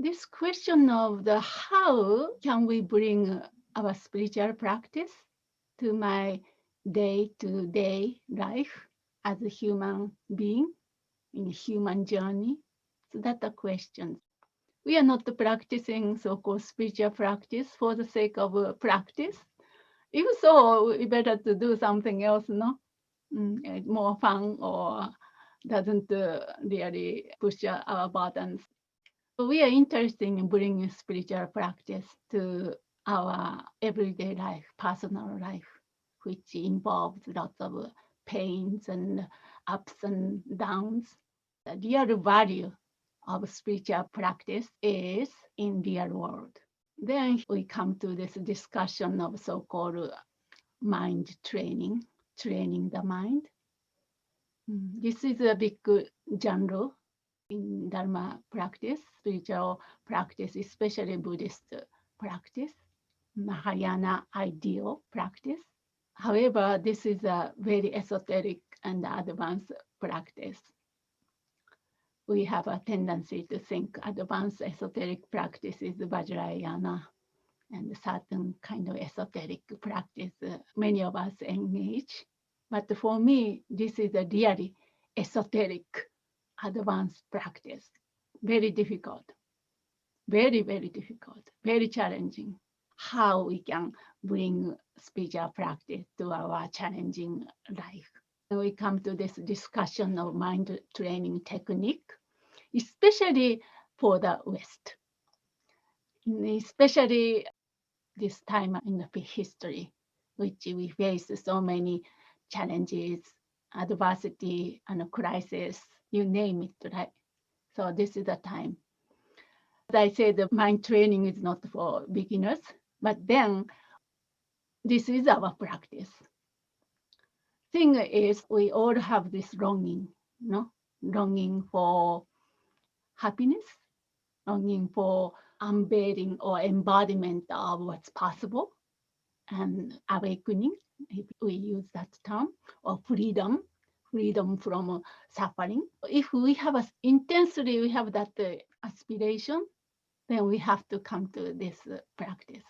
This question of the how can we bring our spiritual practice to my day-to-day life as a human being in a human journey. So that's the question. We are not practicing so-called spiritual practice for the sake of practice. If so, we better to do something else, no? More fun or doesn't really push our buttons. So we are interested in bringing spiritual practice to our everyday life, personal life, which involves lots of pains and ups and downs. The real value of spiritual practice is in real world. Then we come to this discussion of so-called mind training, training the mind. This is a big genre in Dharma practice, spiritual practice, especially Buddhist practice, Mahayana ideal practice. However, this is a very esoteric and advanced practice. We have a tendency to think advanced esoteric practice is Vajrayana and certain kind of esoteric practice many of us engage. But for me, this is a really esoteric advanced practice. Very difficult, very, very difficult, very challenging. How we can bring spiritual practice to our challenging life. We come to this discussion of mind training technique, especially for the West, especially this time in the history, which we face so many challenges, adversity, and crisis, you name it, right? So this is the time. As I said, the mind training is not for beginners, but then this is our practice. Thing is, we all have this longing, no? Longing for happiness, longing for unveiling or embodiment of what's possible, and awakening, if we use that term, or freedom, freedom from suffering. If we have intensely, we have that aspiration, then we have to come to this practice,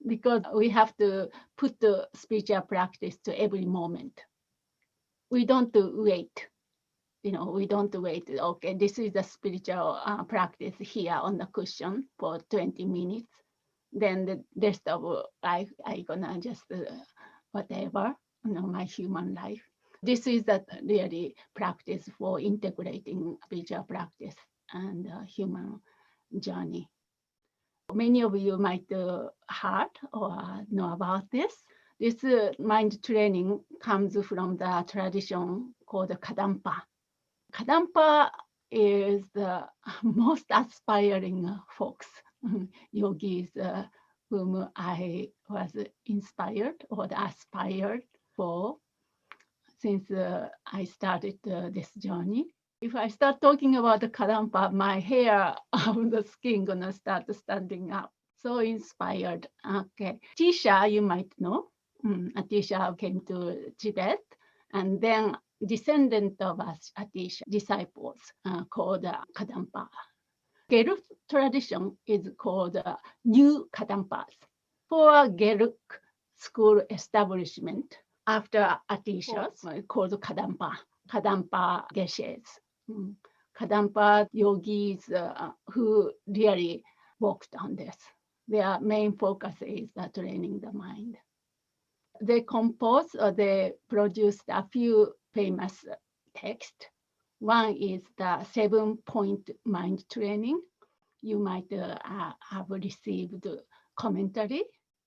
because we have to put the spiritual practice to every moment. We don't wait. We don't wait. Okay, this is the spiritual practice here on the cushion for 20 minutes. Then the rest of life, I gonna just whatever, my human life. This is that really practice for integrating spiritual practice and human journey. Many of you might heard or know about this. This mind training comes from the tradition called Kadampa. Kadampa is the most aspiring folks, yogis whom I was inspired or aspired for since I started this journey. If I start talking about the Kadampa, my hair on the skin gonna start standing up. So inspired. Okay, Atisha, you might know. Atisha came to Tibet, and then descendant of Atisha disciples called Kadampa. Gelug tradition is called New Kadampas. For Gelug school establishment after Atisha's called Kadampa, Kadampa Geshes. Kadampa yogis who really worked on this. Their main focus is training the mind. They composed or they produced a few famous texts. One is the 7-point mind training. You might have received commentary.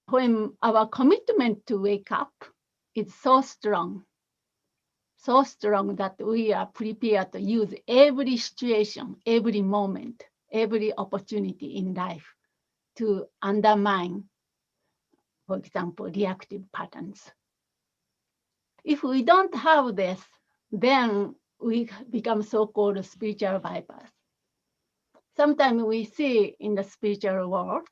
When our commitment to wake up is so strong that we are prepared to use every situation, every moment, every opportunity in life to undermine, for example, reactive patterns. If we don't have this, then we become so-called spiritual bypass. Sometimes we see in the spiritual world,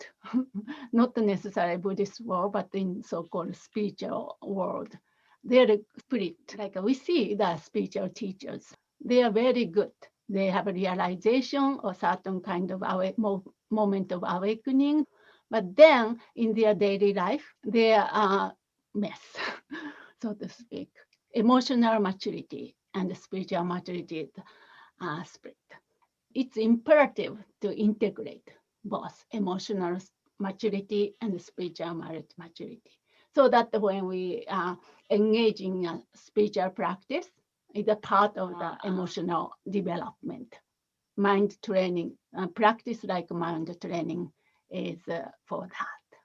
not necessarily Buddhist world, but in so-called spiritual world, they're spirit. Like we see the spiritual teachers, they are very good. They have a realization or certain kind of moment of awakening, but then in their daily life, they are mess, so to speak. Emotional maturity and spiritual maturity are split. It's imperative to integrate both emotional maturity and spiritual maturity, so that when we engage in a spiritual practice, it's a part of the emotional development. Mind training, practice like mind training is for that.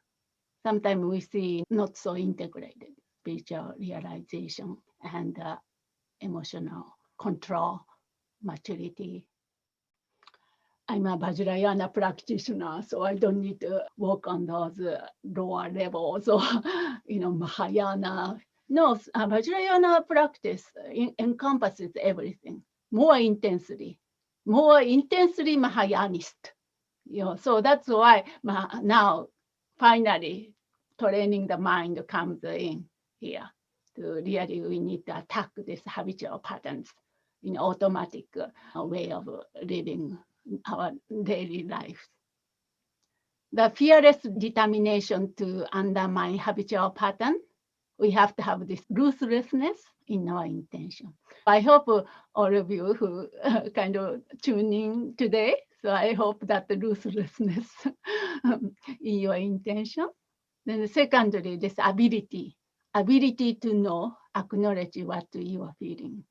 Sometimes we see not so integrated spiritual realization and emotional control, maturity. I'm a Vajrayana practitioner, so I don't need to work on those lower levels or, Mahayana. No, Vajrayana practice encompasses everything more intensely Mahayanist. So that's why now finally training the mind comes in here. To really, we need to attack these habitual patterns in automatic way of living our daily lives. The fearless determination to undermine habitual pattern, we have to have this ruthlessness in our intention. I hope all of you who kind of tune in today, so I hope that the ruthlessness in your intention. Then secondly, this ability to know, acknowledge what you are feeling.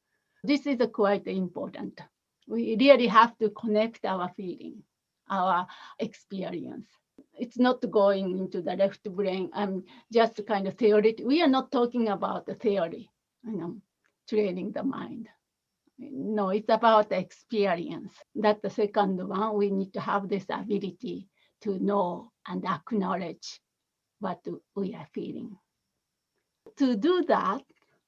This is quite important. We really have to connect our feeling, our experience. It's not going into the left brain. Just kind of theory. We are not talking about the theory, training the mind. No, it's about the experience. That's the second one. We need to have this ability to know and acknowledge what we are feeling. To do that,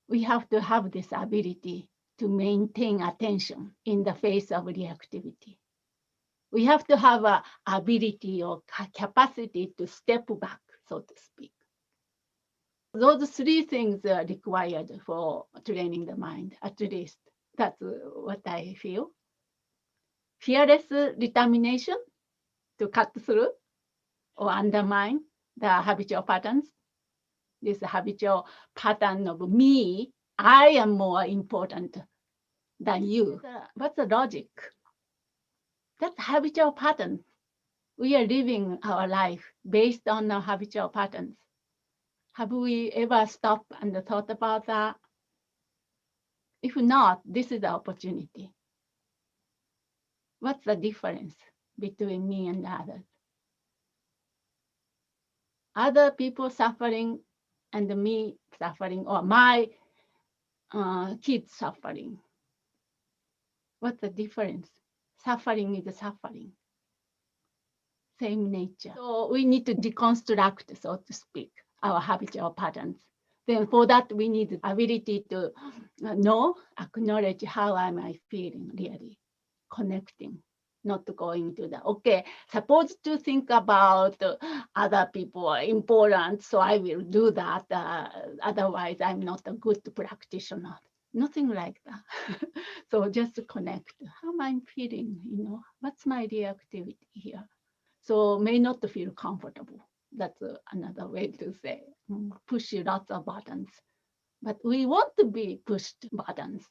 we have to have this ability to maintain attention in the face of reactivity. We have to have an ability or capacity to step back, so to speak. Those three things are required for training the mind, at least. That's what I feel. Fearless determination to cut through or undermine the habitual patterns. This habitual pattern of me, I am more important than you. What's the logic? That's habitual pattern. We are living our life based on our habitual patterns. Have we ever stopped and thought about that? If not, this is the opportunity. What's the difference between me and others? Other people suffering and me suffering, or my kids suffering. What's the difference? Suffering is suffering. Same nature. So we need to deconstruct, so to speak, our habitual patterns. Then for that, we need the ability to know, acknowledge how am I feeling really, connecting, not going to the, okay, supposed to think about other people are important, so I will do that. Otherwise, I'm not a good practitioner. Nothing like that. So just connect. How am I feeling? What's my reactivity here? So may not feel comfortable. That's another way to say. Push lots of buttons. But we want to be pushed buttons.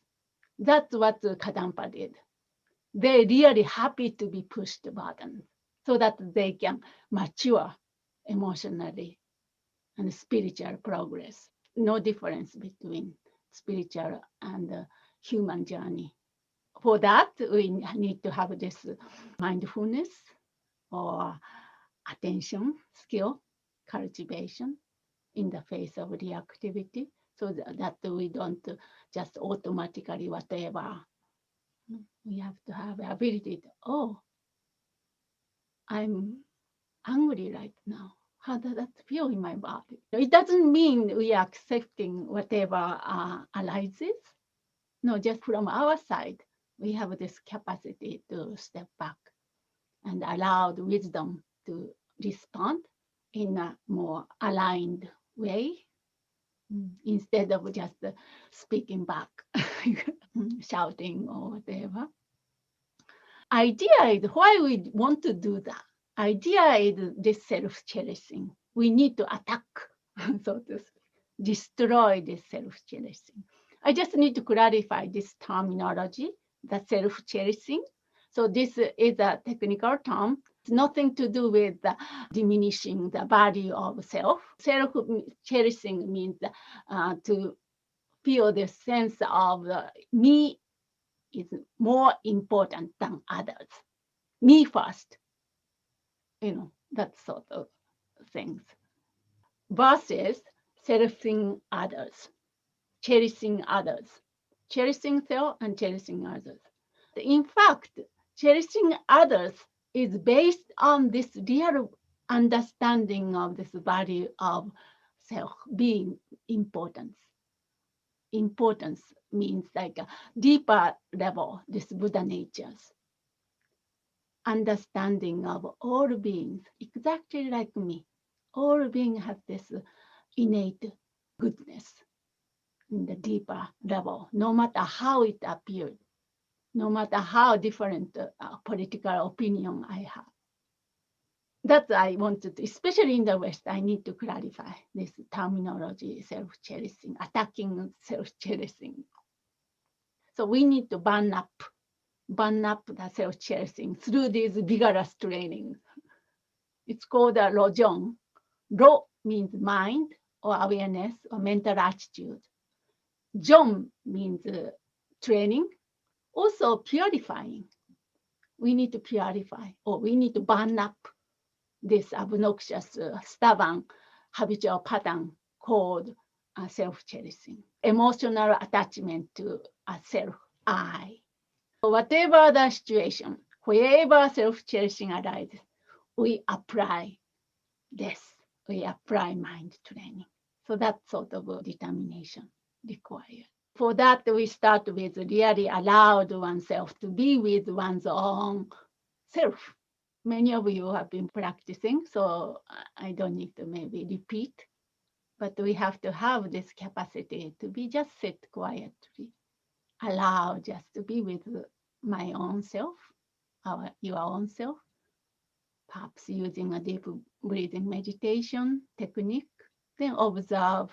That's what Kadampa did. They're really happy to be pushed buttons so that they can mature emotionally and spiritual progress. No difference between spiritual and human journey. For that, we need to have this mindfulness or attention skill cultivation in the face of reactivity, so that we don't just automatically whatever. We have to have the ability to, oh, I'm angry right now. How does that feel in my body? It doesn't mean we are accepting whatever arises. No, just from our side, we have this capacity to step back and allow the wisdom to respond in a more aligned way instead of just speaking back, shouting or whatever. Idea is why we want to do that. idea is this self-cherishing. We need to attack, so to speak, destroy this self-cherishing. I just need to clarify this terminology, the self-cherishing. So this is a technical term. It's nothing to do with diminishing the value of self. Self-cherishing means to feel the sense of me is more important than others. Me first. That sort of things. Versus cherishing others, cherishing others, cherishing self and cherishing others. In fact, cherishing others is based on this real understanding of this value of self being importance. Importance means like a deeper level, this Buddha natures. Understanding of all beings, exactly like me. All beings have this innate goodness in the deeper level, no matter how it appeared, no matter how different political opinion I have. That I wanted to, especially in the West, I need to clarify this terminology, self-cherishing, attacking self-cherishing. So we need to burn up the self-cherishing through these vigorous trainings. It's called a Rojong. Ro means mind or awareness or mental attitude. Jong means training, also purifying. We need to purify, or we need to burn up this obnoxious, stubborn habitual pattern called self-cherishing, emotional attachment to a self, I. So whatever the situation, wherever self-cherishing arises, we apply this. We apply mind training. So that sort of determination required. For that, we start with really allowed oneself to be with one's own self. Many of you have been practicing, so I don't need to maybe repeat, but we have to have this capacity to be just sit quietly, allow just to be with my own self, your own self, perhaps using a deep breathing meditation technique, then observe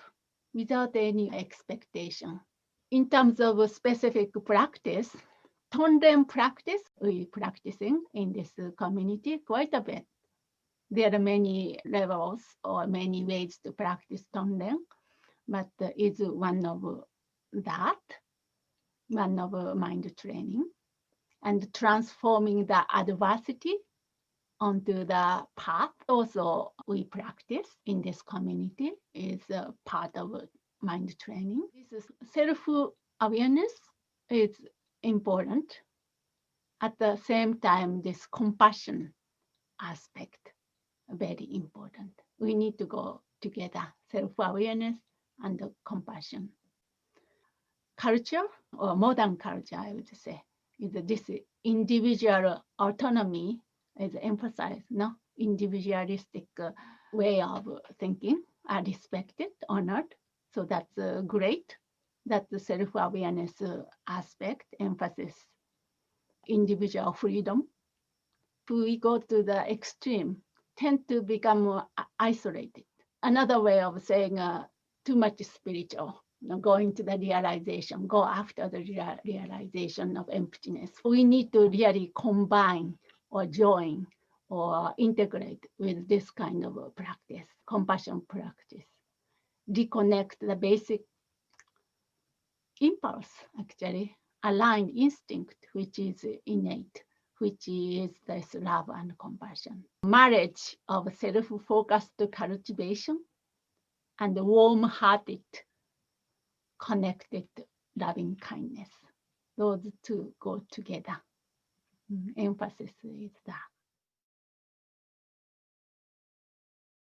without any expectation. In terms of a specific practice, Tonren practice, we practicing in this community quite a bit. There are many levels or many ways to practice Tonren, but is one of that, one of mind training, and transforming the adversity onto the path. Also, we practice in this community is a part of mind training. This is self-awareness is important. At the same time, this compassion aspect, very important. We need to go together, self-awareness and compassion. Culture, or modern culture, I would say, is this individual autonomy is emphasized, no? Individualistic way of thinking are respected, honored. So that's great. That's the self-awareness aspect, emphasis, individual freedom. If we go to the extreme, tend to become more isolated. Another way of saying too much spiritual, going to the realization, go after the realization of emptiness. We need to really combine or join or integrate with this kind of practice, compassion practice. Reconnect the basic impulse, actually, aligned instinct, which is innate, which is this love and compassion. Marriage of self-focused cultivation and warm-hearted, connected, loving kindness. Those two go together. Emphasis is that.